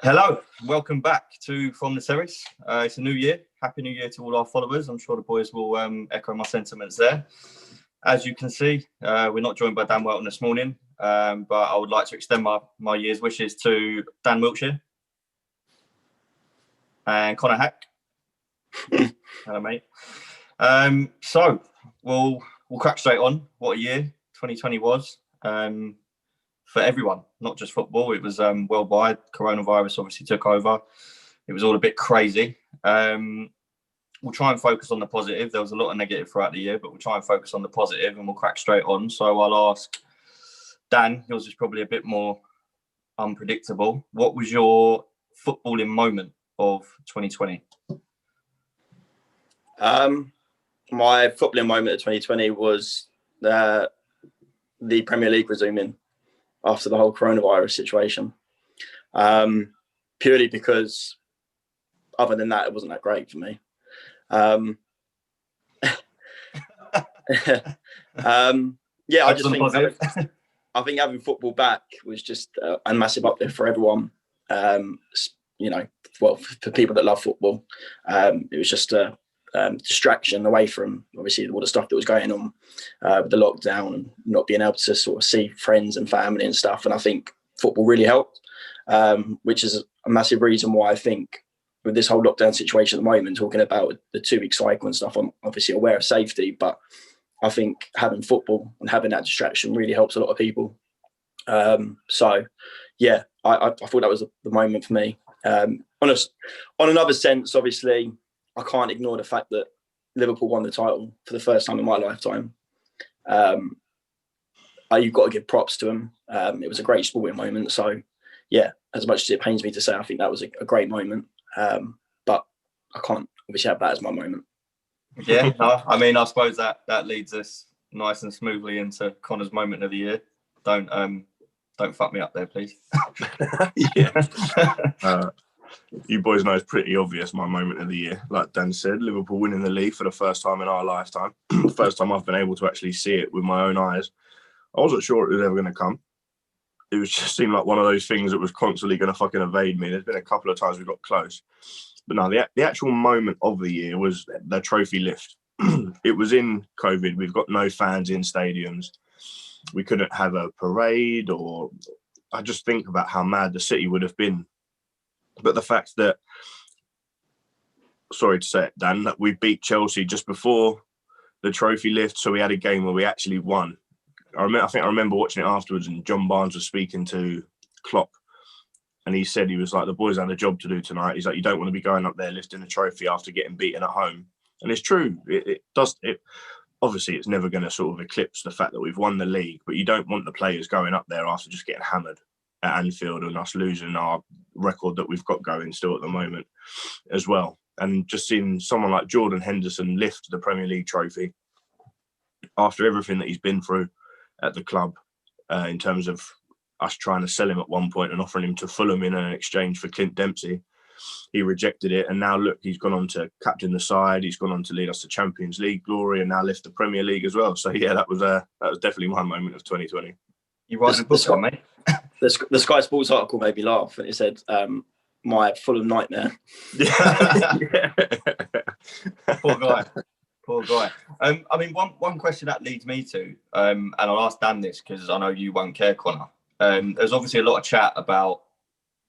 Hello, welcome back to From the Terrace. It's a new year. Happy New Year to all our followers. I'm sure the boys will echo my sentiments there. As you can see, we're not joined by Dan Welton this morning, but I would like to extend my year's wishes to Dan Wiltshire and Connor Hack. Hello, mate. So we'll crack straight on. What a year 2020 was. For everyone, not just football. It was worldwide. Coronavirus obviously took over. It was all a bit crazy. We'll try and focus on the positive. There was a lot of negative throughout the year, but we'll try and focus on the positive and we'll crack straight on. So I'll ask Dan, yours is probably a bit more unpredictable. What was your footballing moment of 2020? My footballing moment of 2020 was the Premier League resuming after the whole coronavirus situation. Purely because other than that, it wasn't that great for me. I just think having football back was just a massive uplift for everyone. For people that love football, it was just a distraction away from obviously all the stuff that was going on with the lockdown and not being able to sort of see friends and family and stuff. And I think football really helped, which is a massive reason why I think with this whole lockdown situation at the moment, talking about the 2-week cycle and stuff, I'm obviously aware of safety, but I think having football and having that distraction really helps a lot of people. I thought that was the moment for me. On another sense, obviously, I can't ignore the fact that Liverpool won the title for the first time in my lifetime. You've got to give props to them. It was a great sporting moment. So, yeah, as much as it pains me to say, I think that was a great moment. But I can't obviously have that as my moment. Yeah, no, I mean, I suppose that leads us nice and smoothly into Connor's moment of the year. Don't fuck me up there, please. Yeah. You boys know it's pretty obvious my moment of the year. Like Dan said, Liverpool winning the league for the first time in our lifetime. The first time I've been able to actually see it with my own eyes. I wasn't sure it was ever going to come. It was just seemed like one of those things that was constantly going to fucking evade me. There's been a couple of times we got close. But no, the actual moment of the year was the trophy lift. It was in COVID. We've got no fans in stadiums. We couldn't have a parade, or I just think about how mad the city would have been. But the fact that, sorry to say it, Dan, that we beat Chelsea just before the trophy lift, so we had a game where we actually won. I remember watching it afterwards, and John Barnes was speaking to Klopp, and he said, he was like, the boys had a job to do tonight. He's like, you don't want to be going up there lifting a trophy after getting beaten at home. And it's true. It does. Obviously, it's never going to sort of eclipse the fact that we've won the league, but you don't want the players going up there after just getting hammered at Anfield and us losing our record that we've got going still at the moment as well. And just seeing someone like Jordan Henderson lift the Premier League trophy after everything that he's been through at the club, in terms of us trying to sell him at one point and offering him to Fulham in an exchange for Clint Dempsey. He rejected it, and now look, he's gone on to captain the side. He's gone on to lead us to Champions League glory, and now lift the Premier League as well. So yeah, that was definitely my moment of 2020. You writing a book on, mate? The Sky Sports article made me laugh, and it said, "My Fulham nightmare." Yeah. Poor guy. I mean, one question that leads me to, and I'll ask Dan this because I know you won't care, Connor. There's obviously a lot of chat about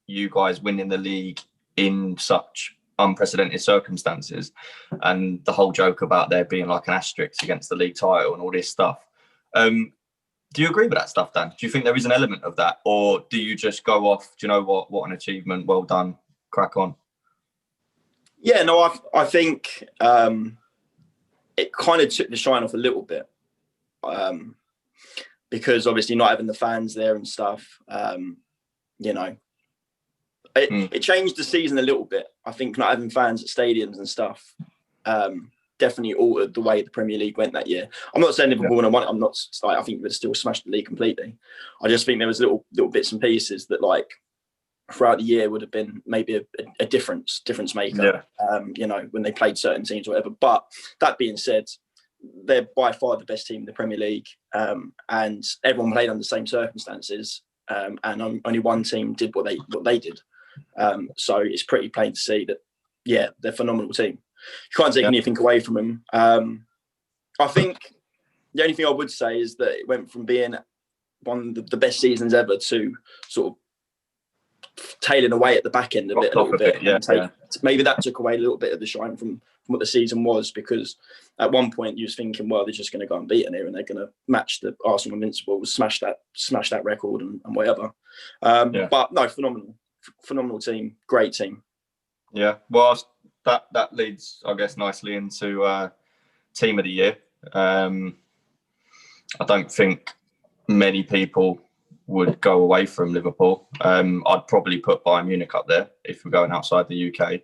you guys winning the league in such unprecedented circumstances, and the whole joke about there being like an asterisk against the league title and all this stuff. Do you agree with that stuff, Dan? Do you think there is an element of that, or do you just go off, do you know what an achievement, well done, crack on? Yeah, no, I think it kind of took the shine off a little bit, because obviously not having the fans there and stuff, it changed the season a little bit. I think not having fans at stadiums and stuff definitely altered the way the Premier League went that year. I'm not saying Liverpool would have won it. I think we'd still smashed the league completely. I just think there was little bits and pieces that, like, throughout the year would have been maybe a difference maker. When they played certain teams or whatever. But that being said, they're by far the best team in the Premier League, and everyone played under the same circumstances, and only one team did what they did. So it's pretty plain to see that, yeah, they're a phenomenal team. You can't take anything away from them. I think the only thing I would say is that it went from being one of the best seasons ever to sort of tailing away at the back end of it a little bit. Maybe that took away a little bit of the shine from what the season was, because at one point you was thinking, well, they're just going to go unbeaten here and they're going to match the Arsenal Invincibles, smash that record and whatever. But no, phenomenal team, great team. Yeah, well, that leads, I guess, nicely into team of the year. I don't think many people would go away from Liverpool. I'd probably put Bayern Munich up there if we're going outside the UK.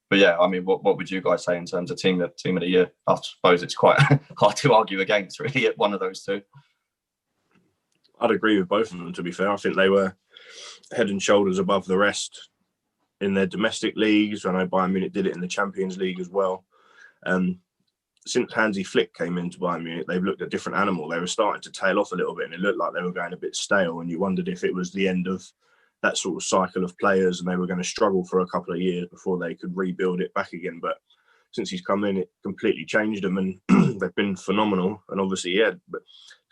But yeah, I mean, what would you guys say in terms of team of the year? I suppose it's quite hard to argue against, really, at one of those two. I'd agree with both of them, to be fair. I think they were head and shoulders above the rest in their domestic leagues. I know Bayern Munich did it in the Champions League as well. Since Hansi Flick came into Bayern Munich, they've looked a different animal. They were starting to tail off a little bit, and it looked like they were going a bit stale, and you wondered if it was the end of that sort of cycle of players and they were going to struggle for a couple of years before they could rebuild it back again. But since he's come in, it completely changed them, and they've been phenomenal. And obviously, but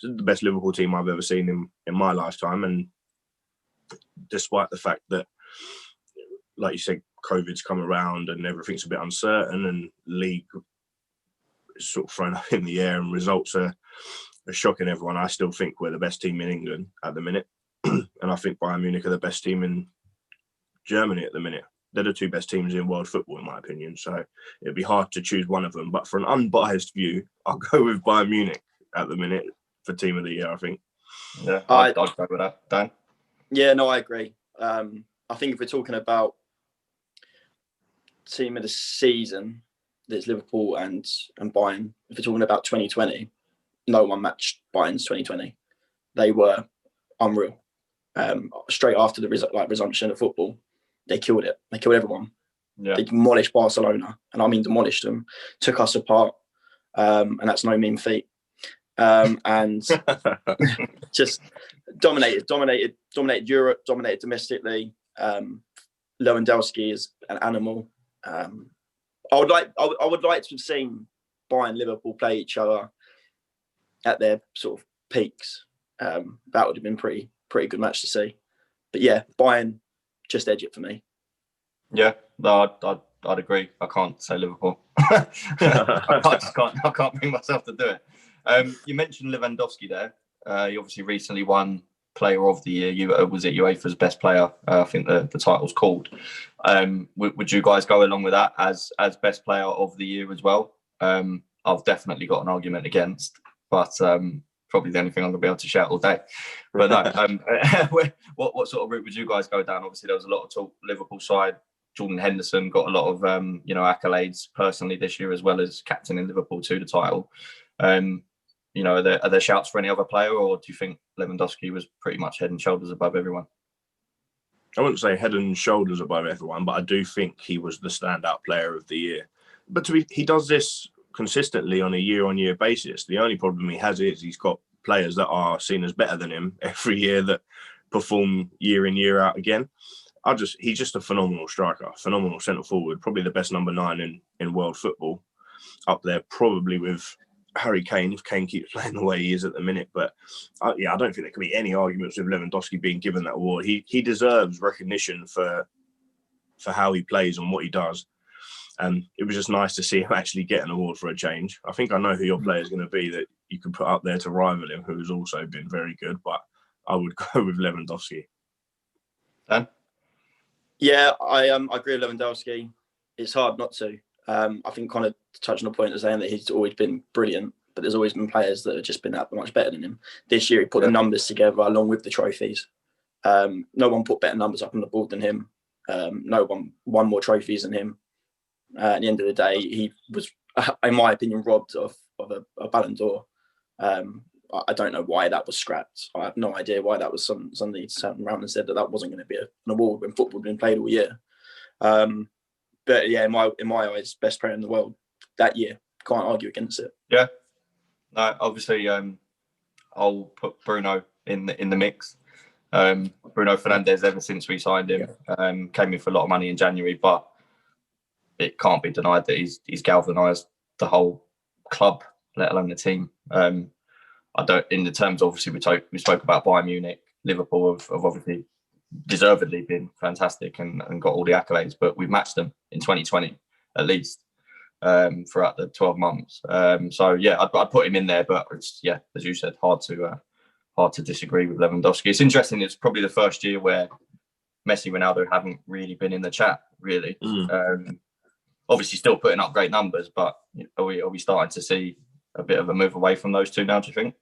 it's the best Liverpool team I've ever seen in my lifetime. And despite the fact that, like you said, COVID's come around and everything's a bit uncertain and league is sort of thrown up in the air and results are shocking everyone, I still think we're the best team in England at the minute. And I think Bayern Munich are the best team in Germany at the minute. They're the two best teams in world football, in my opinion. So it'd be hard to choose one of them. But for an unbiased view, I'll go with Bayern Munich at the minute for team of the year, I think. Yeah, I'd go with that. Dan? Yeah, no, I agree. I think if we're talking about team of the season, there's Liverpool and Bayern. If we're talking about 2020, no one matched Bayern's 2020. They were unreal. Straight after the resumption of football, they killed it. They killed everyone. Yeah. They demolished Barcelona, and I mean demolished them. Took us apart, and that's no mean feat. And just dominated Europe, dominated domestically. Lewandowski is an animal. I would like to have seen Bayern Liverpool play each other at their sort of peaks. That would have been pretty good match to see. But yeah, Bayern just edge it for me. Yeah, no, I'd agree. I can't say Liverpool. I can't bring myself to do it. You mentioned Lewandowski there. He obviously recently won Player of the Year. Was it UEFA's best player? I think the title's called. Would you guys go along with that as best player of the year as well? I've definitely got an argument against, but probably the only thing I'm going to be able to shout all day. But no, what sort of route would you guys go down? Obviously, there was a lot of talk Liverpool side. Jordan Henderson got a lot of accolades personally this year, as well as captaining Liverpool to the title. Are there shouts for any other player, or do you think Lewandowski was pretty much head and shoulders above everyone? I wouldn't say head and shoulders above everyone, but I do think he was the standout player of the year. But he does this consistently on a year-on-year basis. The only problem he has is he's got players that are seen as better than him every year that perform year in, year out again. He's just a phenomenal striker, phenomenal centre forward, probably the best number 9 in world football, up there probably with Harry Kane, if Kane keeps playing the way he is at the minute. But I don't think there can be any arguments with Lewandowski being given that award. He deserves recognition for how he plays and what he does. And it was just nice to see him actually get an award for a change. I think I know who your player is going to be that you can put up there to rival him, who's also been very good, but I would go with Lewandowski. Dan? Yeah, I agree with Lewandowski. It's hard not to. I think kind of touching on the point of saying that he's always been brilliant, but there's always been players that have just been that much better than him. This year, he put the numbers together along with the trophies. No one put better numbers up on the board than him. No one won more trophies than him. At the end of the day, he was, in my opinion, robbed of a Ballon d'Or. I don't know why that was scrapped. I have no idea why that was somebody sat around and said that wasn't going to be an award when football had been played all year. But yeah, in my eyes, best player in the world that year. Can't argue against it. Yeah. No, obviously, I'll put Bruno in the mix. Bruno Fernandes, ever since we signed him, came in for a lot of money in January, but it can't be denied that he's galvanised the whole club, let alone the team. I don't, in the terms, obviously, we spoke about Bayern Munich, Liverpool have obviously deservedly been fantastic and got all the accolades, but we've matched them in 2020 at least throughout the 12 months. So yeah, I'd put him in there, but it's, yeah, as you said, hard to disagree with Lewandowski. It's interesting. It's probably the first year where Messi, Ronaldo haven't really been in the chat, really. Obviously, still putting up great numbers, but are we starting to see a bit of a move away from those two now? Do you think?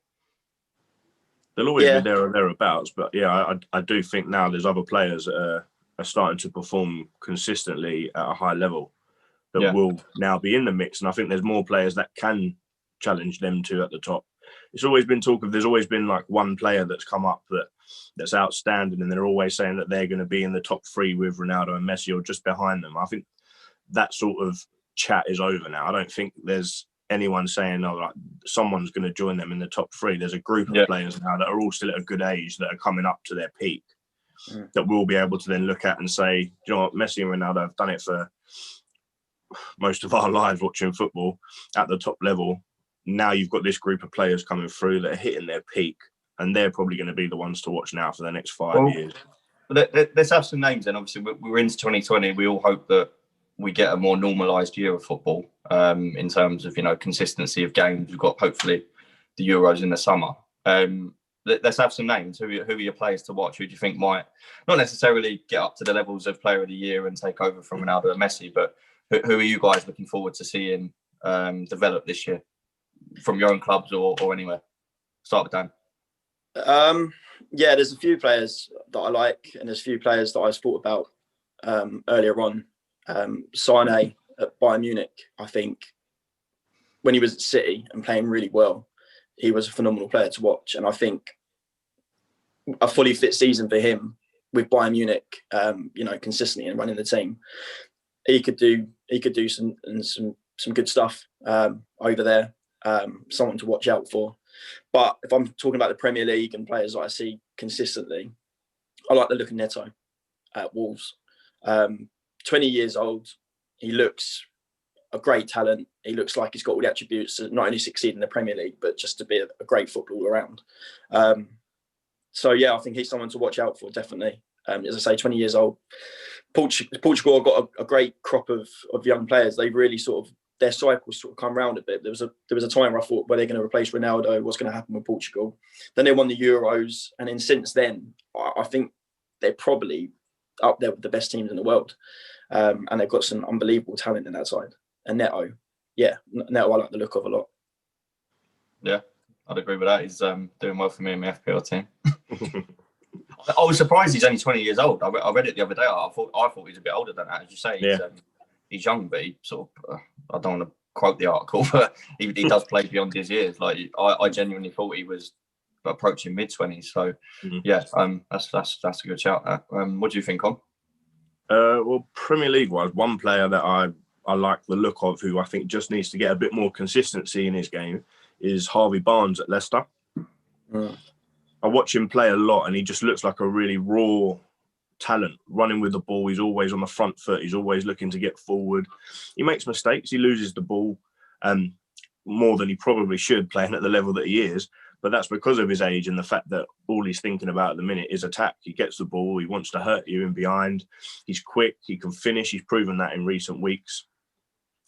They'll always be there or thereabouts, but yeah, I do think now there's other players that are starting to perform consistently at a high level that will now be in the mix, and I think there's more players that can challenge them two at the top. It's always been talk of, there's always been like one player that's come up that's outstanding, and they're always saying that they're going to be in the top three with Ronaldo and Messi or just behind them. I think that sort of chat is over now. I don't think there's anyone saying, oh, like someone's going to join them in the top three. There's a group of players now that are all still at a good age that are coming up to their peak that we'll be able to then look at and say, do you know what, Messi and Ronaldo have done it for most of our lives watching football at the top level. Now you've got this group of players coming through that are hitting their peak, and they're probably going to be the ones to watch now for the next 5 years. Let's have some names then. Obviously, we're into 2020. We all hope that we get a more normalised year of football in terms of, consistency of games. We've got hopefully the Euros in the summer. Let's have some names. Who are your players to watch? Who do you think might not necessarily get up to the levels of Player of the Year and take over from Ronaldo and Messi, but who are you guys looking forward to seeing develop this year from your own clubs or anywhere? Start with Dan. There's a few players that I like, and there's a few players that I thought about earlier on. Sane at Bayern Munich, I think when he was at City and playing really well, he was a phenomenal player to watch. And I think a fully fit season for him with Bayern Munich, consistently and running the team, he could do some good stuff over there. Someone to watch out for. But if I'm talking about the Premier League and players that I see consistently, I like the look of Neto at Wolves. 20 years old, he looks a great talent. He looks like he's got all the attributes to not only succeed in the Premier League, but just to be a great footballer around. I think he's someone to watch out for, definitely. As I say, 20 years old. Portugal have got a great crop of young players. They really their cycles come round a bit. There was a time where I thought, well, they're going to replace Ronaldo. What's going to happen with Portugal? Then they won the Euros, and then since then, I think they're probably up there with the best teams in the world, and they've got some unbelievable talent in that side. And Neto, I like the look of a lot. Yeah, I'd agree with that. He's doing well for me in my FPL team. I was surprised he's only 20 years old. I read it the other day. I thought he was a bit older than that. As you say, he's young, but he I don't want to quote the article, but he does play beyond his years. Like I genuinely thought he was approaching mid-20s. So that's a good shout. What do you think, Con? Well, Premier League wise, one player that I like the look of, who I think just needs to get a bit more consistency in his game, is Harvey Barnes at Leicester. I watch him play a lot, and he just looks like a really raw talent, running with the ball. He's always on the front foot. He's always looking to get forward. He makes mistakes. He loses the ball more than he probably should, playing at the level that he is. But that's because of his age and the fact that all he's thinking about at the minute is attack. He gets the ball. He wants to hurt you in behind. He's quick. He can finish. He's proven that in recent weeks.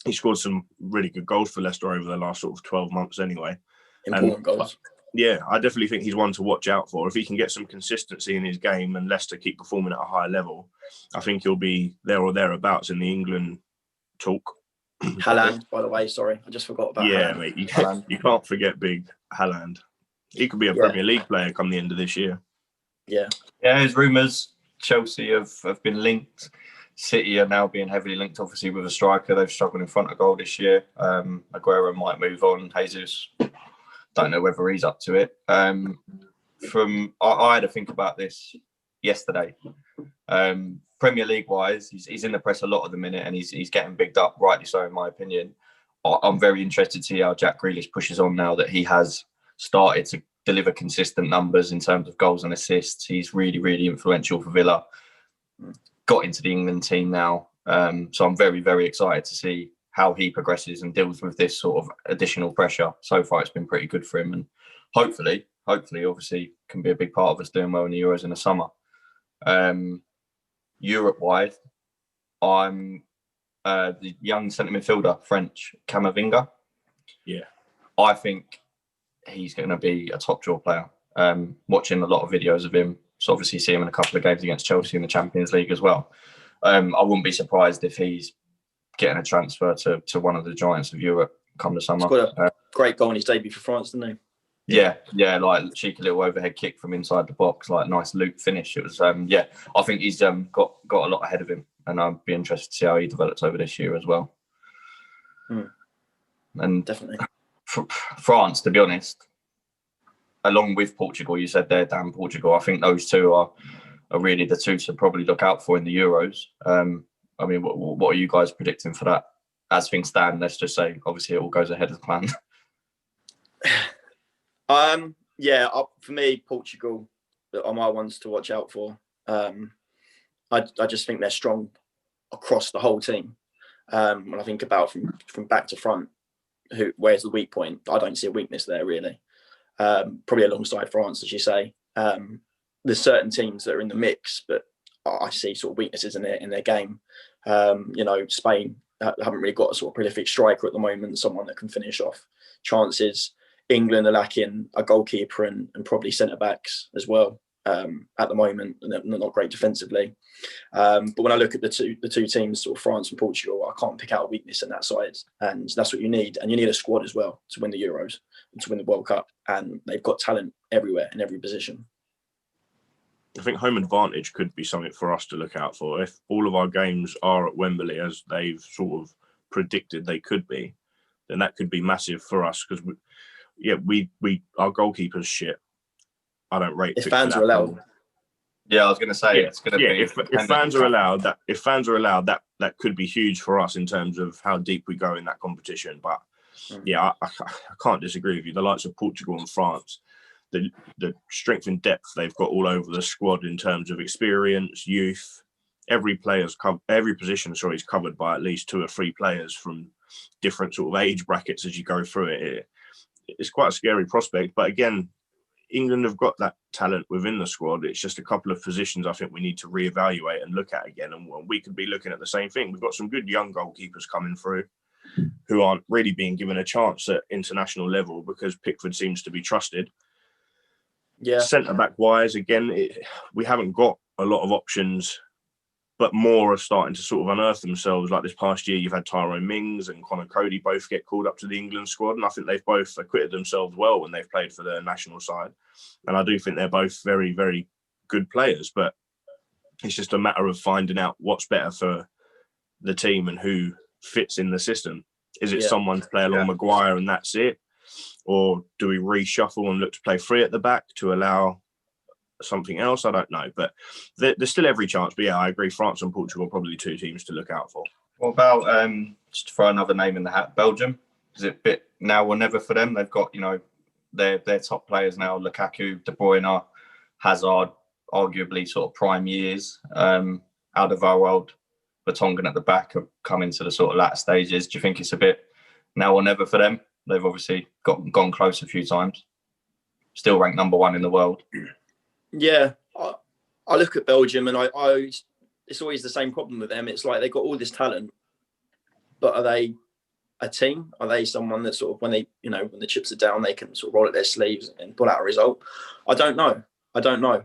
He scored some really good goals for Leicester over the last 12 months anyway. Important goals. Yeah, I definitely think he's one to watch out for. If he can get some consistency in his game and Leicester keep performing at a high level, I think he'll be there or thereabouts in the England talk. Haaland, by the way, sorry, I just forgot about Haaland. Mate, you can't forget big Haaland. He could be a Premier League player come the end of this year. Yeah, there's rumours Chelsea have been linked. City are now being heavily linked, obviously, with a striker. They've struggled in front of goal this year. Aguero might move on. Jesus, don't know whether he's up to it. I had to think about this yesterday. Premier League wise, he's in the press a lot at the minute, and he's getting bigged up, rightly so, in my opinion. I'm very interested to see how Jack Grealish pushes on now that he has started to deliver consistent numbers in terms of goals and assists. He's really, really influential for Villa. Got into the England team now. So I'm very, very excited to see how he progresses and deals with this sort of additional pressure. So far, it's been pretty good for him. And hopefully, obviously, can be a big part of us doing well in the Euros in the summer. Europe-wide, I'm the young centre midfielder, French, Camavinga. Yeah. I think he's going to be a top draw player. Watching a lot of videos of him, so obviously see him in a couple of games against Chelsea in the Champions League as well. I wouldn't be surprised if he's getting a transfer to one of the giants of Europe come the summer. He's got a great goal in his debut for France, didn't he? Yeah, like cheeky little overhead kick from inside the box, like nice loop finish. It was, I think he's got a lot ahead of him, and I'd be interested to see how he develops over this year as well. And definitely. France, to be honest, along with Portugal, you said there, Dan, Portugal, I think those two are really the two to probably look out for in the Euros. I mean, what are you guys predicting for that? As things stand, let's just say, obviously, it all goes ahead as planned. For me, Portugal are my ones to watch out for. I just think they're strong across the whole team. When I think about from back to front, where's the weak point? I don't see a weakness there really. Probably alongside France, as you say. There's certain teams that are in the mix, but I see sort of weaknesses in their game. Spain haven't really got a sort of prolific striker at the moment, someone that can finish off chances. England are lacking a goalkeeper and probably centre backs as well at the moment, and they're not great defensively. But when I look at the two teams, sort of France and Portugal, I can't pick out a weakness in that side, and that's what you need. And you need a squad as well to win the Euros and to win the World Cup, and they've got talent everywhere in every position. I think home advantage could be something for us to look out for. If all of our games are at Wembley, as they've sort of predicted they could be, then that could be massive for us because our goalkeeper's shit. I don't rate. If fans are allowed. Yeah, I was going to say it's going to be. If fans are allowed, that could be huge for us in terms of how deep we go in that competition. But I can't disagree with you. The likes of Portugal and France, the strength and depth they've got all over the squad in terms of experience, youth. Every position is covered by at least 2 or 3 players from different sort of age brackets as you go through it. It's quite a scary prospect, but again, England have got that talent within the squad. It's just a couple of positions I think we need to reevaluate and look at again, and we could be looking at the same thing. We've got some good young goalkeepers coming through who aren't really being given a chance at international level because Pickford seems to be trusted. Yeah. Centre-back wise, again, we haven't got a lot of options, but more are starting to sort of unearth themselves. Like this past year, you've had Tyrone Mings and Conor Cody both get called up to the England squad, and I think they've both acquitted themselves well when they've played for their national side. And I do think they're both very, very good players, but it's just a matter of finding out what's better for the team and who fits in the system. Is it someone to play along Maguire and that's it? Or do we reshuffle and look to play 3 at the back to allow something else? I don't know, but there's still every chance. But yeah, I agree. France and Portugal are probably 2 teams to look out for. What about just to throw another name in the hat, Belgium? Is it a bit now or never for them? They've got their top players now: Lukaku, De Bruyne, Hazard, arguably sort of prime years. Alderweireld, Vertonghen at the back have come into the sort of latter stages. Do you think it's a bit now or never for them? They've obviously gone close a few times. Still ranked number 1 in the world. Yeah, I look at Belgium and I it's always the same problem with them. It's like they've got all this talent, but are they a team? Are they someone that sort of when the chips are down, they can sort of roll up their sleeves and pull out a result? I don't know.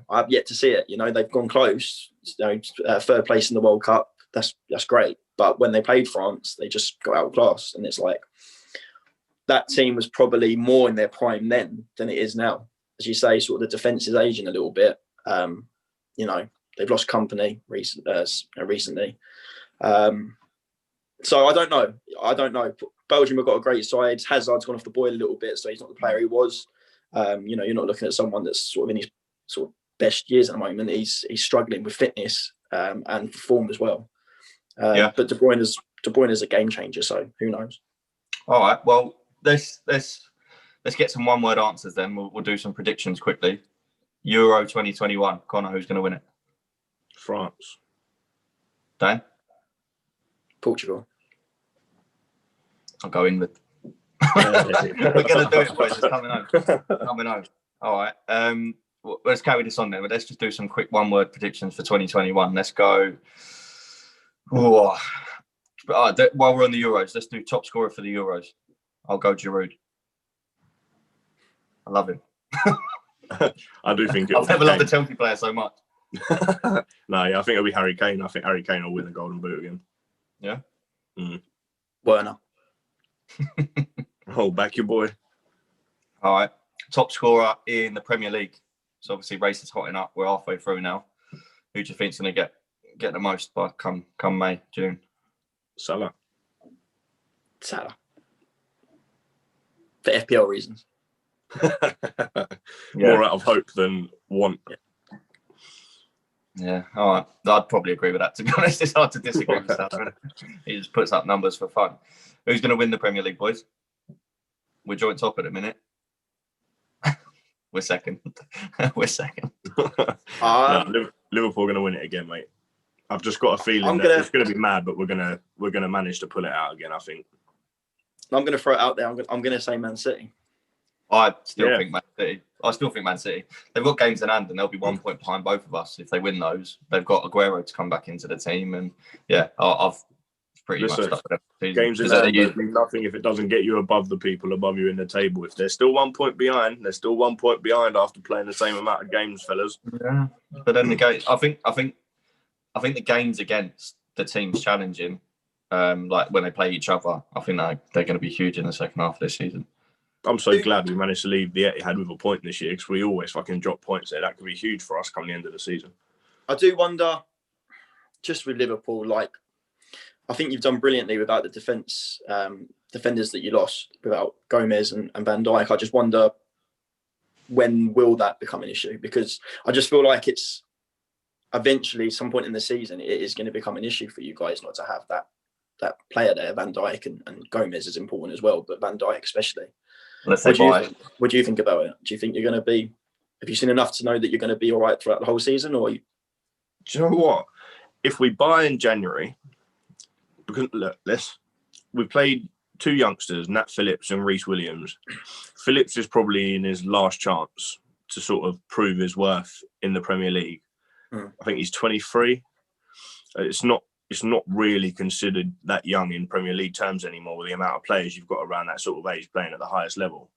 I've yet to see it. They've gone close. 3rd place in the World Cup. That's great. But when they played France, they just got outclassed, and it's like that team was probably more in their prime then than it is now. As you say, sort of the defence is aging a little bit. They've lost company recently. So I don't know. Belgium have got a great side. Hazard's gone off the boil a little bit, so he's not the player he was. You're not looking at someone that's sort of in his sort of best years at the moment. He's struggling with fitness and form as well. But De Bruyne is a game changer, so who knows? All right. Well, let's let's get some one-word answers then. We'll do some predictions quickly. Euro 2021. Connor, who's going to win it? France. Dan? Portugal. I'll go England. We're going to do it, boys. It's coming home. All right. Let's carry this on then. Let's just do some quick one-word predictions for 2021. Let's go. While we're on the Euros, let's do top scorer for the Euros. I'll go Giroud. I love him. I do think I've never loved a Chelsea player so much. No, yeah, I think it'll be Harry Kane. I think Harry Kane will win the Golden Boot again. Yeah. Werner. Oh, back your boy. All right. Top scorer in the Premier League. So obviously race is hotting up. We're halfway through now. Who do you think's going to get the most by come May, June? Salah. For FPL reasons. More out of hope than want. Yeah, all right. I'd probably agree with that, to be honest. It's hard to disagree with Salah. He just puts up numbers for fun. Who's going to win the Premier League, boys? We're joint top at the minute. We're second. We're second. Liverpool are going to win it again, mate. I've just got a feeling that it's going to be mad, but we're going to manage to pull it out again, I think. I'm going to throw it out there. I'm going to say Man City. I still think Man City. They've got games in hand and they'll be 1 point behind both of us. If they win those, they've got Aguero to come back into the team. And I've pretty much stuck with them. Games in hand mean nothing if it doesn't get you above the people above you in the table. If they're still 1 point behind, they're still 1 point behind after playing the same amount of games, fellas. Yeah. But then the game, I think the games against the teams challenging, like when they play each other, I think they're going to be huge in the second half of this season. I'm so glad we managed to leave the Etihad with a point this year, because we always fucking drop points there. That could be huge for us come the end of the season. I do wonder, just with Liverpool, like, I think you've done brilliantly without the defenders that you lost, without Gomez and Van Dijk. I just wonder, when will that become an issue? Because I just feel like it's eventually, some point in the season, it is going to become an issue for you guys not to have that player there. Van Dijk and Gomez is important as well, but Van Dijk especially. What do you think about it? Do you think you're going to be? Have you seen enough to know that you're going to be all right throughout the whole season, or? Do you know what? If we buy in January, because look, we played two youngsters, Nat Phillips and Reece Williams. Phillips is probably in his last chance to sort of prove his worth in the Premier League. I think he's 23. It's not really considered that young in Premier League terms anymore, with the amount of players you've got around that sort of age playing at the highest level.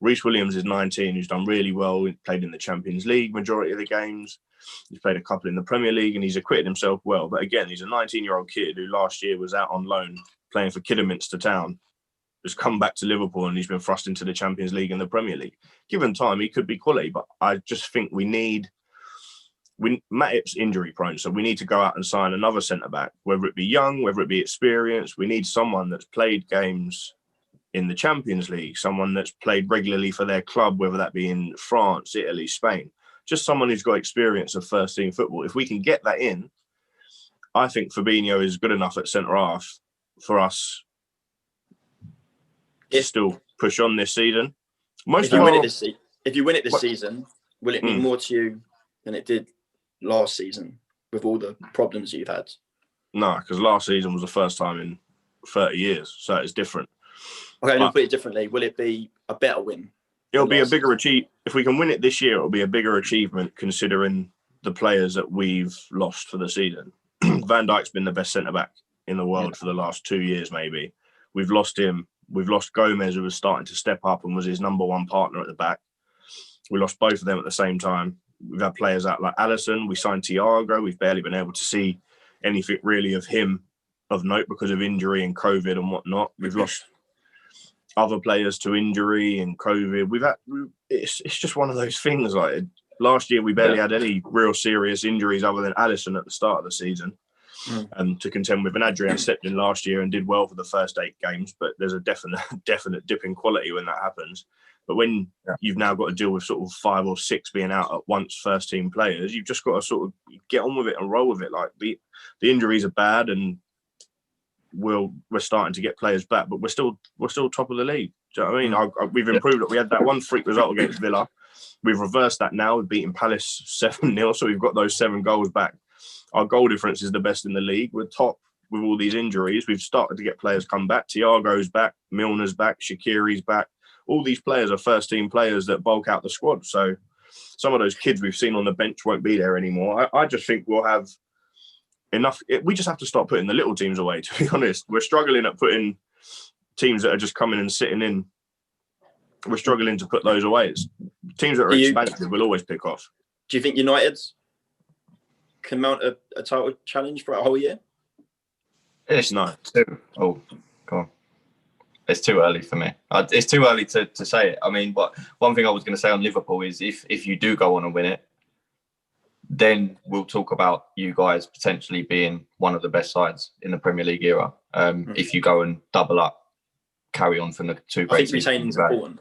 Reece Williams is 19, who's done really well. He played in the Champions League majority of the games. He's played a couple in the Premier League and he's acquitted himself well. But again, he's a 19-year-old kid who last year was out on loan playing for Kidderminster Town. Has come back to Liverpool and he's been thrust into the Champions League and the Premier League. Given time, he could be quality, but I just think Matip's injury prone, so we need to go out and sign another centre-back, whether it be young, whether it be experienced. We need someone that's played games in the Champions League, someone that's played regularly for their club, whether that be in France, Italy, Spain. Just someone who's got experience of first-team football. If we can get that in, I think Fabinho is good enough at centre-half for us to still push on this season. If you win it this season, will it mean more to you than it did last season with all the problems you've had? No, because last season was the first time in 30 years, so it's different. Okay, and put it differently, will it be a better win? It'll be a bigger achievement. If we can win it this year, it'll be a bigger achievement considering the players that we've lost for the season. Van Dijk's been the best centre-back in the world for the last 2 years, maybe. We've lost him. We've lost Gomez, who was starting to step up and was his number one partner at the back. We lost both of them at the same time. We've had players out like Alisson. We signed Thiago. We've barely been able to see anything really of him of note because of injury and COVID and whatnot. We've lost other players to injury and COVID. It's just one of those things. Like last year, we barely had any real serious injuries other than Alisson at the start of the season. To contend with. And Adrian stepped in last year and did well for the first 8 games, but there's a definite dip in quality when that happens. But when you've now got to deal with sort of 5 or 6 being out at once, first team players, you've just got to sort of get on with it and roll with it. Like the injuries are bad, and we're starting to get players back, but we're still top of the league. Do you know what I mean? We've improved it. We had that one freak result against Villa. We've reversed that now. We've beaten Palace 7-0, so we've got those 7 goals back. Our goal difference is the best in the league. We're top with all these injuries. We've started to get players come back. Thiago's back, Milner's back, Shaqiri's back. All these players are first-team players that bulk out the squad. So some of those kids we've seen on the bench won't be there anymore. I just think we'll have enough. We just have to start putting the little teams away, to be honest. We're struggling at putting teams that are just coming and sitting in. We're struggling to put those away. It's, teams that are expansive will always pick off. Do you think United can mount a title challenge for a whole year? It's not. Oh, go on. It's too early for me. It's too early to say it. I mean, but one thing I was going to say on Liverpool is if you do go on and win it, then we'll talk about you guys potentially being one of the best sides in the Premier League era. If you go and double up, carry on from the 2 great seasons. I think retaining is important.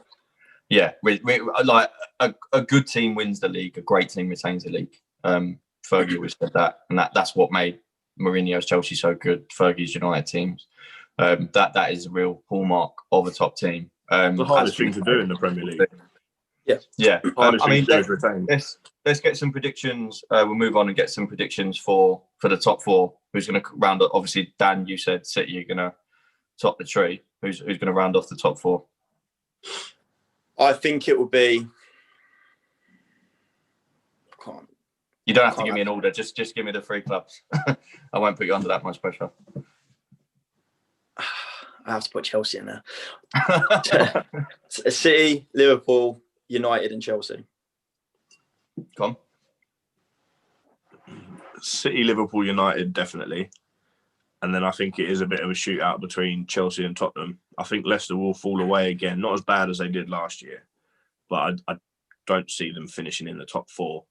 Yeah, we like a good team wins the league. A great team retains the league. Fergie always said that, and that's what made Mourinho's Chelsea so good. Fergie's United teams. That is a real hallmark of a top team. The hardest thing to do in the Premier League. Yeah. I mean, let's get some predictions. We'll move on and get some predictions for the top 4. Who's going to round up? Obviously, Dan, you said City are going to top the tree. Who's going to round off the top 4? I think it will be. You don't have to give me an order. Just give me the 3 clubs. I won't put you under that much pressure. I have to put Chelsea in there. City, Liverpool, United, and Chelsea. Come. City, Liverpool, United, definitely. And then I think it is a bit of a shootout between Chelsea and Tottenham. I think Leicester will fall away again. Not as bad as they did last year, but I don't see them finishing in the top 4.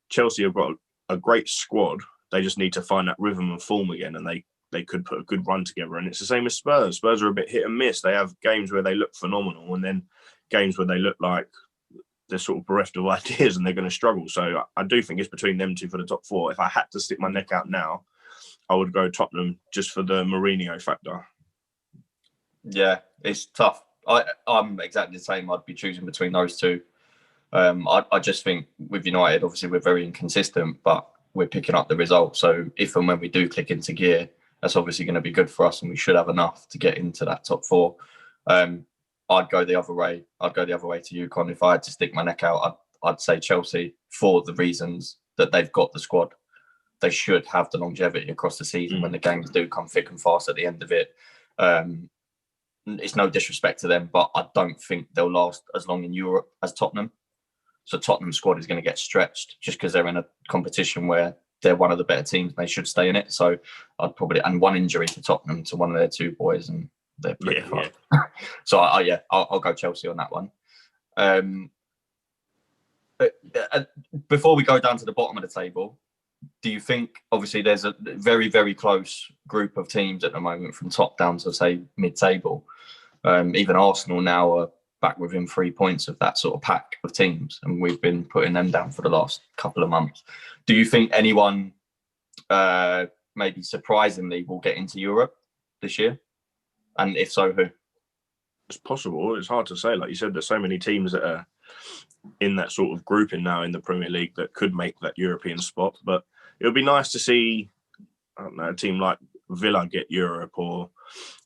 Chelsea have got a great squad. They just need to find that rhythm and form again, and they could put a good run together. And it's the same as Spurs. Spurs are a bit hit and miss. They have games where they look phenomenal and then games where they look like they're sort of bereft of ideas and they're going to struggle. So I do think it's between them 2 for the top 4. If I had to stick my neck out now, I would go Tottenham just for the Mourinho factor. Yeah, it's tough. I'm exactly the same. I'd be choosing between those 2. I just think with United, obviously we're very inconsistent, but we're picking up the results. So if and when we do click into gear, that's obviously going to be good for us, and we should have enough to get into that top 4. I'd go the other way. I'd go the other way to you, Con. If I had to stick my neck out, I'd say Chelsea for the reasons that they've got the squad. They should have the longevity across the season when the games do come thick and fast at the end of it. It's no disrespect to them, but I don't think they'll last as long in Europe as Tottenham. So Tottenham's squad is going to get stretched just because they're in a competition where they're one of the better teams and they should stay in it. So I'd probably, and one injury to Tottenham to one of their 2 boys, and they're pretty fucked. So I'll go Chelsea on that one. Before we go down to the bottom of the table, do you think, obviously there's a very, very close group of teams at the moment from top down to say mid-table. Even Arsenal now are back within 3 points of that sort of pack of teams, and we've been putting them down for the last couple of months. Do you think anyone maybe surprisingly will get into Europe this year? And if so, who? It's possible. It's hard to say. Like you said, there's so many teams that are in that sort of grouping now in the Premier League that could make that European spot. But it would be nice to see, I don't know, a team like Villa get Europe, or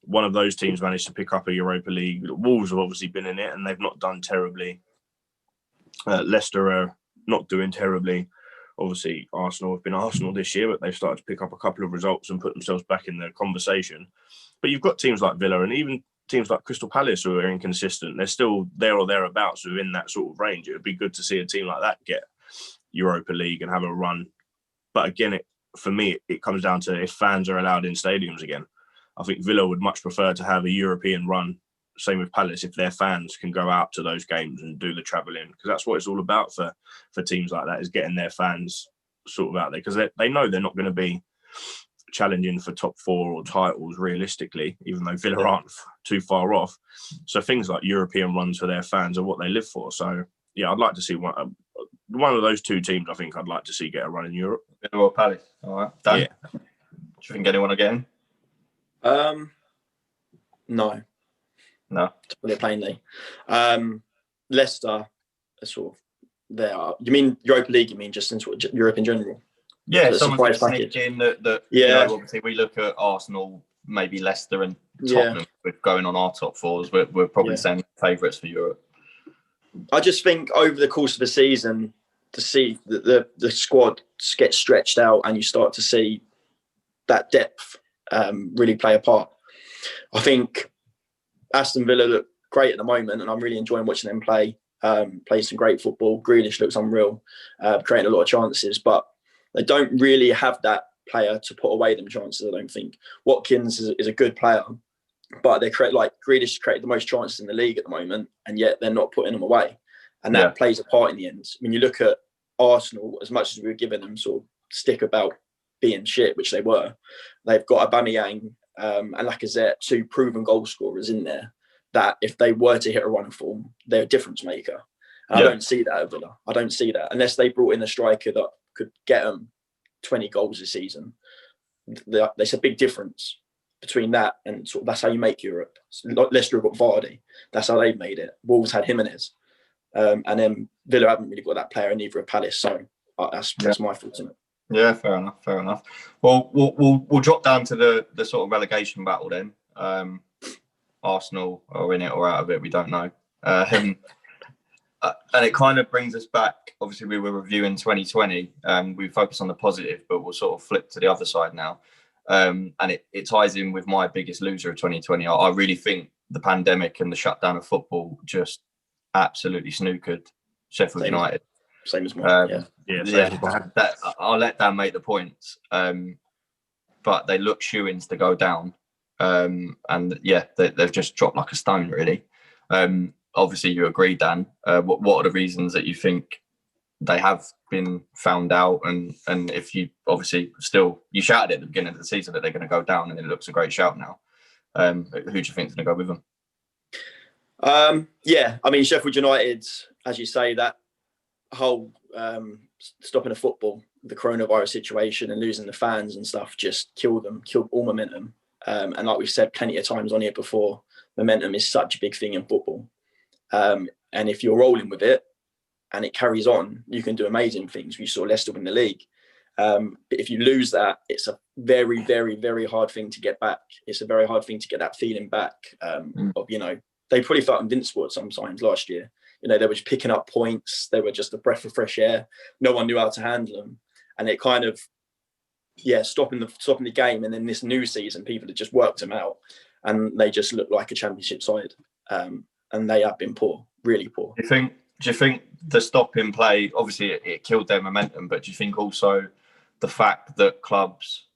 one of those teams manage to pick up a Europa League. Wolves have obviously been in it and they've not done terribly. Leicester are not doing terribly. Obviously, Arsenal have been Arsenal this year, but they've started to pick up a couple of results and put themselves back in the conversation. But you've got teams like Villa and even teams like Crystal Palace who are inconsistent. They're still there or thereabouts within that sort of range. It would be good to see a team like that get Europa League and have a run. But again, for me, it comes down to if fans are allowed in stadiums again. I think Villa would much prefer to have a European run. Same with Palace, if their fans can go out to those games and do the travelling, because that's what it's all about for teams like that, is getting their fans sort of out there, because they know they're not going to be challenging for top 4 or titles realistically, even though Villa aren't too far off. So things like European runs for their fans are what they live for. So yeah, I'd like to see one of those 2 teams. I think I'd like to see get a run in Europe. Villa or Palace. All right. Dan, yeah. Do you think anyone will get in? No. No. To put it plainly. Leicester are sort of there. You mean Europa League? You mean just in sort of Europe in general? Yeah, So someone's going to sneak in that yeah. Obviously we look at Arsenal, maybe Leicester and Yeah. Tottenham with going on our top fours. We're probably saying favourites for Europe. I just think over the course of the season, to see the squad get stretched out and you start to see that depth really play a part. I think Aston Villa look great at the moment, and I'm really enjoying watching them play. Play some great football. Grealish looks unreal, creating a lot of chances, but they don't really have that player to put away them chances. I don't think Watkins is a good player, but they create like Grealish created the most chances in the league at the moment, and yet they're not putting them away, and that plays a part in the end. When you look at Arsenal, as much as we were giving them sort of stick about being shit, which they were, they've got Aubameyang and Lacazette, two proven goal scorers in there, that if they were to hit a run of form, they're a difference maker. I don't see that at Villa. I don't see that unless they brought in a striker that could get them 20 goals a season. There's a big difference between that and sort of that's how you make Europe. Leicester have got Vardy. That's how they've made it. Wolves had Jimenez. And then Villa haven't really got that player, and neither of Palace. So that's my thoughts on it. Yeah, fair enough. Well, we'll drop down to the sort of relegation battle then. Arsenal are in it or out of it, we don't know. And it kind of brings us back. Obviously, we were reviewing 2020. We focus on the positive, but we'll sort of flip to the other side now. And it ties in with my biggest loser of 2020. I really think the pandemic and the shutdown of football just absolutely snookered Sheffield United. Same as mine. I'll let Dan make the points. But they look shoo-ins to go down. They've just dropped like a stone, really. Obviously, you agree, Dan. What are the reasons that you think they have been found out? And if you obviously you shouted at the beginning of the season that they're going to go down, and it looks a great shout now. Who do you think is going to go with them? I mean, Sheffield United, as you say, that whole stopping of football, the coronavirus situation and losing the fans and stuff just killed all momentum. And like we've said plenty of times on here before, momentum is such a big thing in football. And if you're rolling with it and it carries on, you can do amazing things. We saw Leicester win the league. But if you lose that, it's a very, very, very hard thing to get back. It's a very hard thing to get that feeling back of, they probably felt invincible at some times last year. They were just picking up points. They were just a breath of fresh air. No one knew how to handle them. And it kind of, stopping the game. And then this new season, people had just worked them out and they just look like a championship side. And they have been poor, really poor. Do you think the stop in play, obviously it killed their momentum, but do you think also the fact that clubs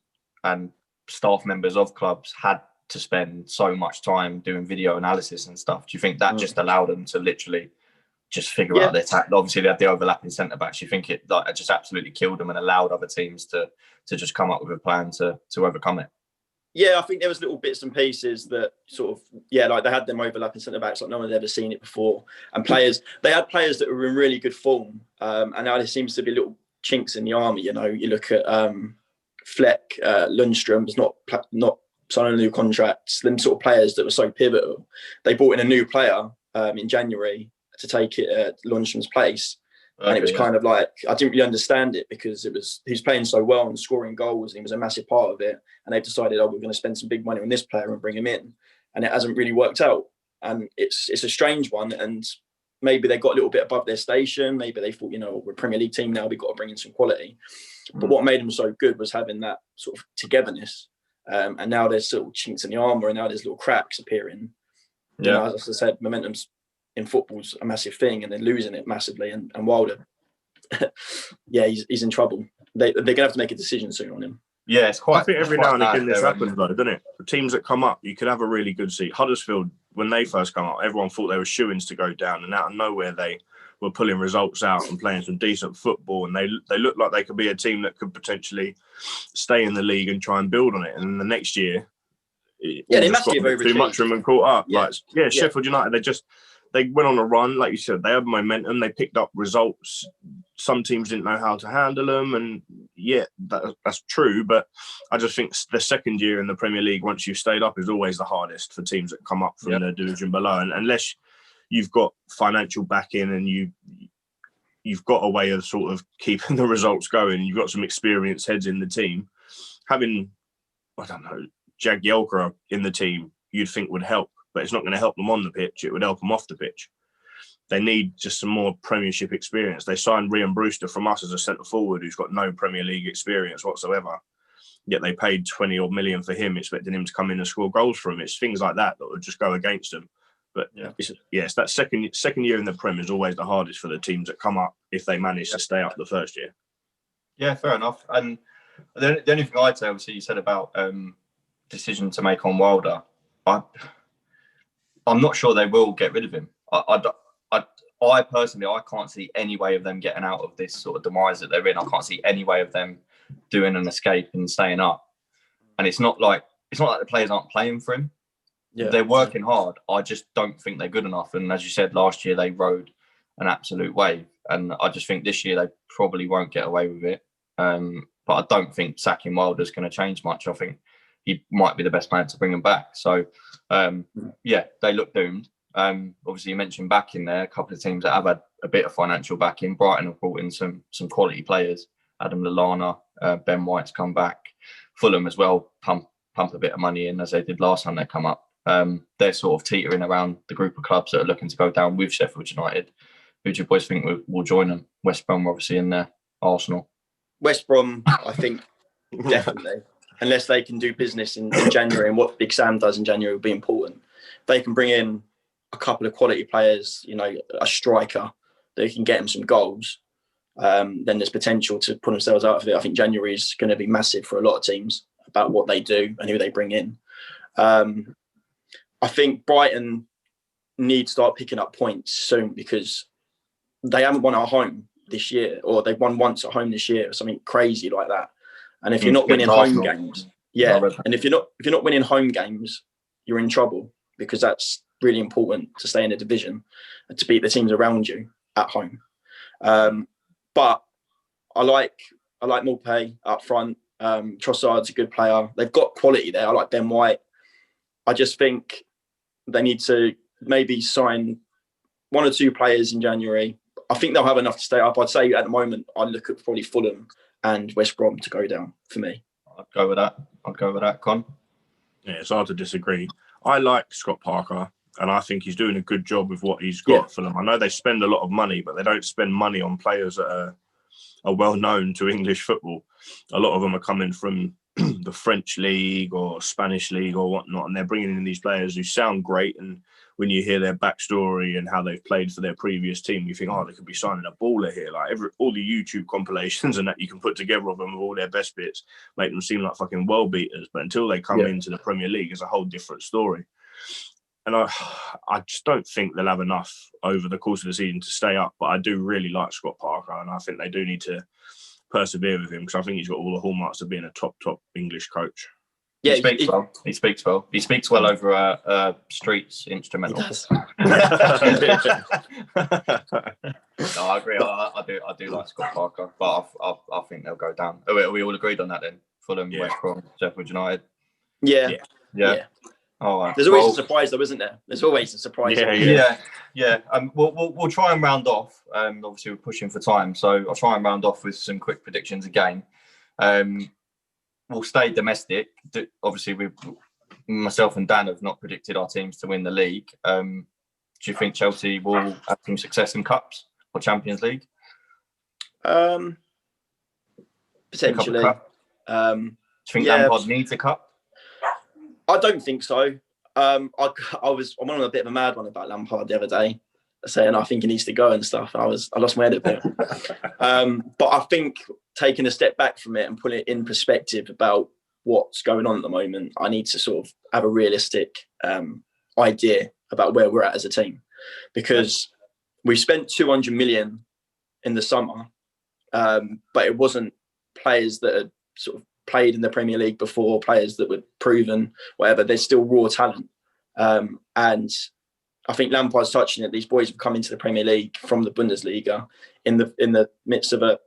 and staff members of clubs had to spend so much time doing video analysis and stuff, do you think that just allowed them to literally just figure out their tactics? Obviously, they had the overlapping centre backs. You think it just absolutely killed them and allowed other teams to just come up with a plan to overcome it? Yeah, I think there was little bits and pieces that sort of, like they had them overlapping centre backs like no one had ever seen it before. And they had players that were in really good form. And now there seems to be little chinks in the armour. You look at Fleck, Lundstrom's not signing new contracts, them sort of players that were so pivotal. They brought in a new player in January to take Lundstrom's place. And it was kind of like, I didn't really understand it because he was playing so well and scoring goals and he was a massive part of it. And they've decided, we're going to spend some big money on this player and bring him in. And it hasn't really worked out. And it's a strange one. And maybe they got a little bit above their station. Maybe they thought, we're a Premier League team now, we've got to bring in some quality. But what made them so good was having that sort of togetherness. And now there's little chinks in the armour and now there's little cracks appearing. As I said, momentum's in football's a massive thing and they're losing it massively. And Wilder, he's in trouble. They're going to have to make a decision soon on him. Yeah, it's quite. I think every now and again this happens, though, doesn't it? The teams that come up, you could have a really good seat. Huddersfield, when they first come up, everyone thought they were shoo-ins to go down, and out of nowhere they were pulling results out and playing some decent football, and they look like they could be a team that could potentially stay in the league and try and build on it. And then the next year, they must have too much from and caught up. Sheffield United, they went on a run, like you said. They had momentum. They picked up results. Some teams didn't know how to handle them, and yeah, that's true. But I just think the second year in the Premier League, once you've stayed up, is always the hardest for teams that come up from the division below. And unless you've got financial backing and you've got a way of sort of keeping the results going, you've got some experienced heads in the team. Having, I don't know, Jagielka in the team, you'd think would help, but it's not going to help them on the pitch. It would help them off the pitch. They need just some more Premiership experience. They signed Ryan Brewster from us as a centre forward who's got no Premier League experience whatsoever. Yet they paid 20 odd million for him, expecting him to come in and score goals for him. It's things like that would just go against them. But it's that second year in the Prem is always the hardest for the teams that come up if they manage to stay up the first year. Yeah, fair enough. And the only thing I'd say, obviously, you said about decision to make on Wilder. I'm not sure they will get rid of him. I personally, I can't see any way of them getting out of this sort of demise that they're in. I can't see any way of them doing an escape and staying up. And it's not like the players aren't playing for him. Yeah. They're working hard. I just don't think they're good enough. And as you said, last year they rode an absolute wave. And I just think this year they probably won't get away with it. But I don't think sacking Wilder's going to change much. I think he might be the best man to bring him back. So, they look doomed. Obviously, you mentioned backing there. A couple of teams that have had a bit of financial backing. Brighton have brought in some quality players. Adam Lallana, Ben White's come back. Fulham as well pump a bit of money in as they did last time they come up. They're sort of teetering around the group of clubs that are looking to go down with Sheffield United. Who do you boys think will join them? West Brom, obviously, in there. Arsenal. West Brom, I think, definitely. Unless they can do business in January, and what Big Sam does in January will be important. They can bring in a couple of quality players, a striker that can get them some goals. Then there's potential to put themselves out of it. I think January is going to be massive for a lot of teams about what they do and who they bring in. I think Brighton need to start picking up points soon because they haven't won at home this year, or they've won once at home this year or something crazy like that. And if you're not winning home games, and if you're not winning home games, you're in trouble because that's really important to stay in the division and to beat the teams around you at home. But I like Maupay up front. Trossard's a good player. They've got quality there. I like Ben White. I just think they need to maybe sign one or two players in January. I think they'll have enough to stay up. I'd say at the moment, I'd look at probably Fulham and West Brom to go down for me. I'd go with that, Con. Yeah, it's hard to disagree. I like Scott Parker, and I think he's doing a good job with what he's got for them. I know they spend a lot of money, but they don't spend money on players that are well known to English football. A lot of them are coming from the French league or Spanish league or whatnot, and they're bringing in these players who sound great. And when you hear their backstory and how they've played for their previous team, you think, they could be signing a baller here. Like all the YouTube compilations and that you can put together of them with all their best bits make them seem like fucking world beaters. But until they come into the Premier League, it's a whole different story. And I just don't think they'll have enough over the course of the season to stay up. But I do really like Scott Parker, and I think they do need to persevere with him because I think he's got all the hallmarks of being a top English coach. Yeah, he speaks well. He speaks well over Streets instrumental. He does. No, I agree. I do like Scott Parker, but I think they'll go down. Are we all agreed on that then? Fulham, West Brom, Sheffield United. Yeah. All right. There's always a surprise, though, isn't there? There's always a surprise. Yeah. We'll try and round off. Obviously, we're pushing for time, so I'll try and round off with some quick predictions again. We'll stay domestic. Obviously, myself and Dan have not predicted our teams to win the league. Do you think Chelsea will have some success in cups or Champions League? Potentially. Do you think Lampard needs a cup? I don't think so. I went on a bit of a mad one about Lampard the other day, saying I think he needs to go and stuff. I lost my head a bit. But I think taking a step back from it and putting it in perspective about what's going on at the moment, I need to sort of have a realistic idea about where we're at as a team, because we spent 200 million in the summer, but it wasn't players that had sort of played in the Premier League before, players that were proven, whatever. There's still raw talent. And I think Lampard's touching it. These boys have come into the Premier League from the Bundesliga in the midst of a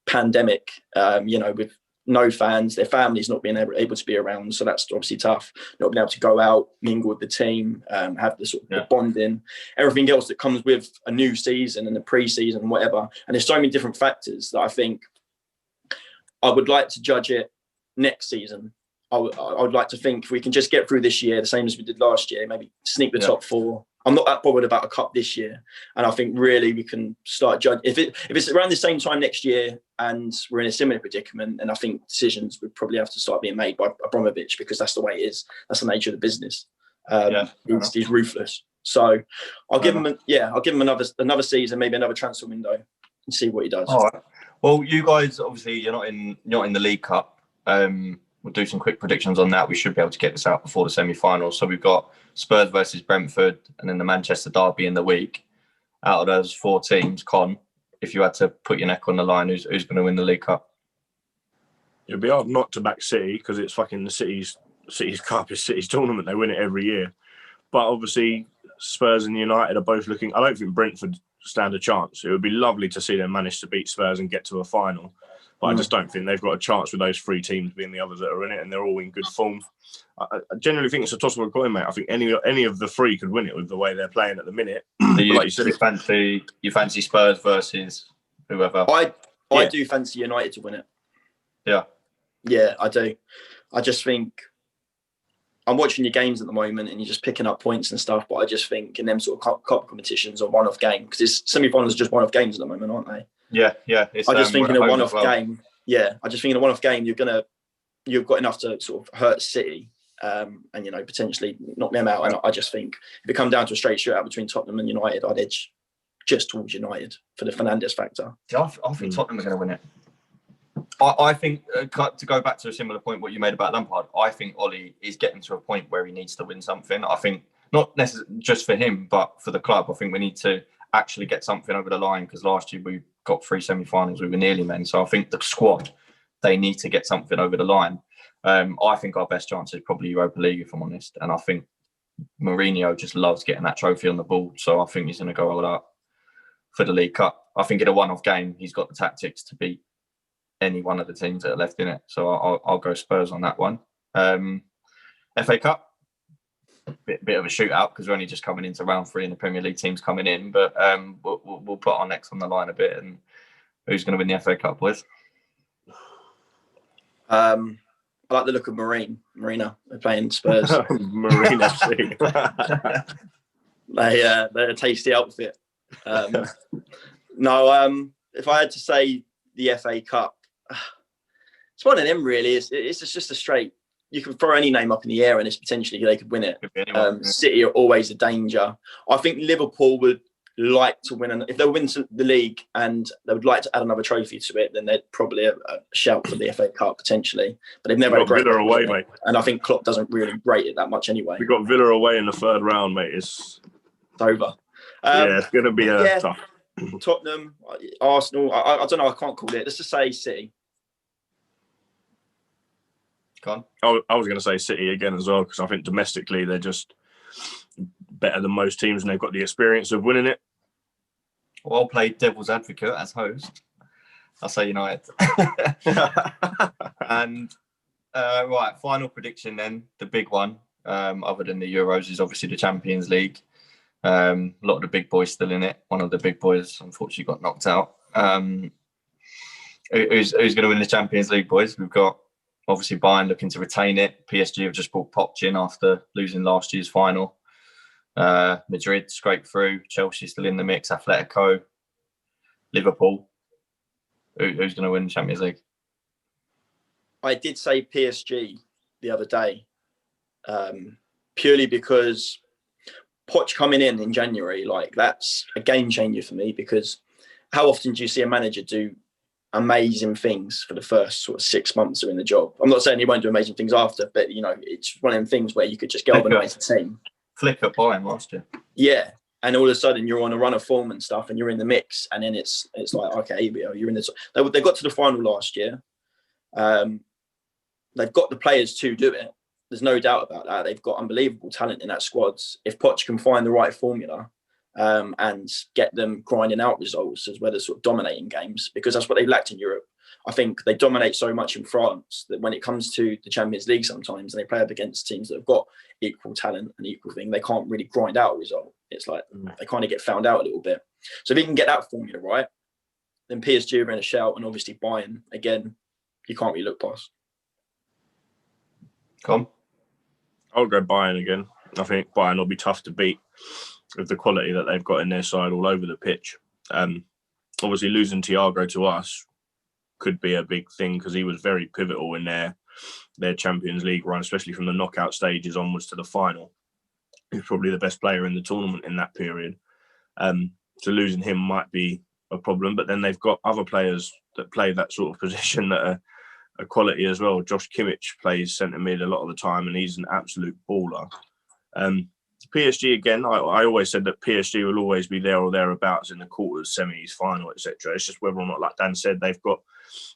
pandemic, with no fans, their families not being able to be around. So that's obviously tough. Not being able to go out, mingle with the team, have the sort of the bonding, everything else that comes with a new season and a pre-season and whatever. And there's so many different factors that I think I would like to judge it next season. I would like to think if we can just get through this year, the same as we did last year, maybe sneak the top 4. I'm not that bothered about a cup this year. And I think really we can start judging. If it's around the same time next year and we're in a similar predicament, and I think decisions would probably have to start being made by Abramovich, because that's the way it is. That's the nature of the business. He's ruthless. So I'll give him another season, maybe another transfer window, and see what he does. All right. Well, you guys, obviously you're not in the League Cup. We'll do some quick predictions on that. We should be able to get this out before the semi-finals. So we've got Spurs versus Brentford, and then the Manchester derby in the week. Out of those 4 teams, Con, if you had to put your neck on the line, who's going to win the League Cup? It'd be hard not to back City, because it's fucking the City's cup, is City's tournament. They win it every year. But obviously, Spurs and United are both looking. I don't think Brentford stand a chance. It would be lovely to see them manage to beat Spurs and get to a final. But I just don't think they've got a chance with those 3 teams being the others that are in it, and they're all in good form. I generally think it's a toss of a coin, mate. I think any of the 3 could win it with the way they're playing at the minute. You fancy Spurs versus whoever? I do fancy United to win it. Yeah. Yeah, I do. I just think I'm watching your games at the moment and you're just picking up points and stuff, but I just think in them sort of cup competitions or one-off game, because it's semi-finals are just one-off games at the moment, aren't they? Yeah. I just think in a one-off game, you've got enough to sort of hurt City, and potentially knock them out. And I just think if it come down to a straight shootout between Tottenham and United, I'd edge just towards United for the Fernandes factor. I think Tottenham are going to win it. I think to go back to a similar point what you made about Lampard, I think Ollie is getting to a point where he needs to win something. I think not necessarily just for him, but for the club. I think we need to actually get something over the line, because last year we got 3 semi-finals, we were nearly men. So I think the squad, they need to get something over the line. I think our best chance is probably Europa League, if I'm honest. And I think Mourinho just loves getting that trophy on the board. So I think he's going to go all out for the League Cup. I think in a one-off game, he's got the tactics to beat any one of the teams that are left in it. So I'll go Spurs on that one. FA Cup, bit of a shootout, because we're only just coming into round 3 and the Premier League teams coming in. But we'll put our necks on the line a bit. And who's going to win the FA Cup, boys? I like the look of Marina. They're playing Spurs. Marina FC. They're a tasty outfit. If I had to say the FA Cup, it's one of them really. It's just a straight. You can throw any name up in the air and it's potentially they could win it. City are always a danger. I think Liverpool would like to win, and if they win the league and they would like to add another trophy to it, then they're probably a shout for the FA Cup potentially. But they've never had a great Villa away, mate. And I think Klopp doesn't really rate it that much anyway. We got Villa away in the 3rd round, mate. It's over. It's going to be tough. Tottenham, Arsenal. I don't know. I can't call it. Let's just say City. Con? I was going to say City again as well, because I think domestically they're just better than most teams and they've got the experience of winning it. Well, I'll play devil's advocate as host. I'll say United. And right, final prediction then, the big one, other than the Euros, is obviously the Champions League. A lot of the big boys still in it. One of the big boys unfortunately got knocked out. Who's going to win the Champions League, boys? We've got obviously Bayern looking to retain it. PSG have just brought Poch in after losing last year's final. Madrid scraped through. Chelsea still in the mix. Atletico, Liverpool. Who's going to win the Champions League? I did say PSG the other day, purely because Poch coming in January, like that's a game changer for me, because how often do you see a manager do amazing things for the first sort of 6 months they're in the job? I'm not saying he won't do amazing things after, but it's one of them things where you could just galvanise the team. Flick at Bayern last year. Yeah. And all of a sudden you're on a run of form and stuff and you're in the mix, and then it's like, okay, you're in this. They got to the final last year. They've got the players to do it. there's no doubt about that. They've got unbelievable talent in that squad. If Poch can find the right formula and get them grinding out results as well as sort of dominating games, because that's what they've lacked in Europe. I think they dominate so much in France that when it comes to the Champions League sometimes, and they play up against teams that have got equal talent and equal thing, they can't really grind out a result. It's like they kind of get found out a little bit. So if he can get that formula right, then PSG are in a shout, and obviously Bayern, again, you can't really look past. Come. I'll go Bayern again. I think Bayern will be tough to beat with the quality that they've got in their side all over the pitch. Obviously, losing Thiago to us could be a big thing because he was very pivotal in their Champions League run, especially from the knockout stages onwards to the final. He's probably the best player in the tournament in that period. So losing him might be a problem, but then they've got other players that play that sort of position that are quality as well. Josh Kimmich plays centre mid a lot of the time, and he's an absolute baller. PSG again, I always said that PSG will always be there or thereabouts in the quarters, semis, final, etc. It's just whether or not, like Dan said, they've got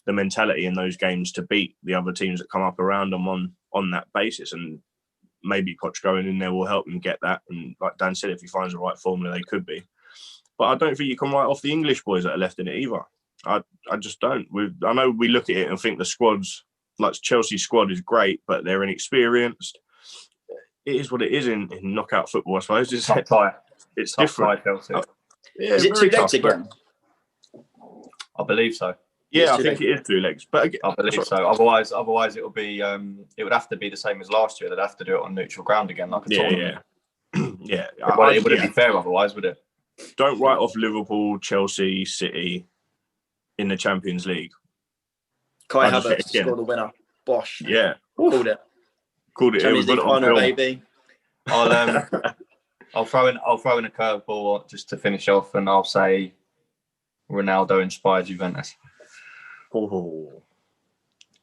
the mentality in those games to beat the other teams that come up around them on that basis. And maybe Poch going in there will help them get that. And like Dan said, if he finds the right formula, they could be. But I don't think you can write off the English boys that are left in it either. I just don't. I know we look at it and think the squad's, like Chelsea's squad is great, but they're inexperienced. It is what it is in knockout football, I suppose. It's different. Yeah, is it 2 legs again? I believe so. Yeah, I think it is 2 legs. But again, I believe so. Otherwise, it would be. It would have to be the same as last year. They'd have to do it on neutral ground again, like a tournament. Yeah. It wouldn't be fair otherwise, would it? Don't write off Liverpool, Chelsea, City in the Champions League. Kai Havertz scored the winner. Bosh. Yeah. Called it. Champions League final, baby. I'll throw in a curveball just to finish off, and I'll say Ronaldo inspired Juventus. Oh.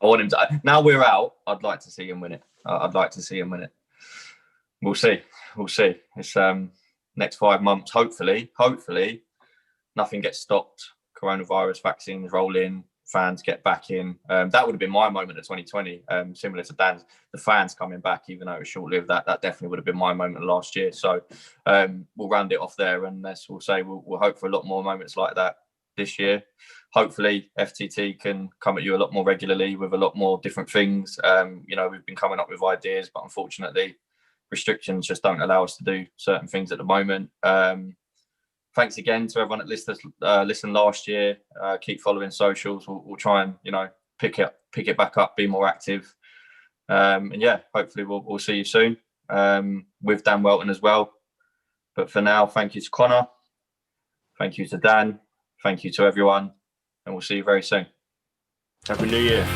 I want him to. Now we're out, I'd like to see him win it. We'll see. It's next 5 months. Hopefully, nothing gets stopped. Coronavirus vaccines roll in. Fans get back in. That would have been my moment of 2020. Similar to Dan's, the fans coming back, even though it was short-lived. That definitely would have been my moment last year. So we'll round it off there, and we'll hope for a lot more moments like that this year. Hopefully, FTT can come at you a lot more regularly with a lot more different things. We've been coming up with ideas, but unfortunately, restrictions just don't allow us to do certain things at the moment. Thanks again to everyone that listened last year. Keep following socials. We'll try and pick it back up, be more active, and hopefully we'll see you soon with Dan Welton as well. But for now, thank you to Connor, thank you to Dan, thank you to everyone, and we'll see you very soon. Happy New Year.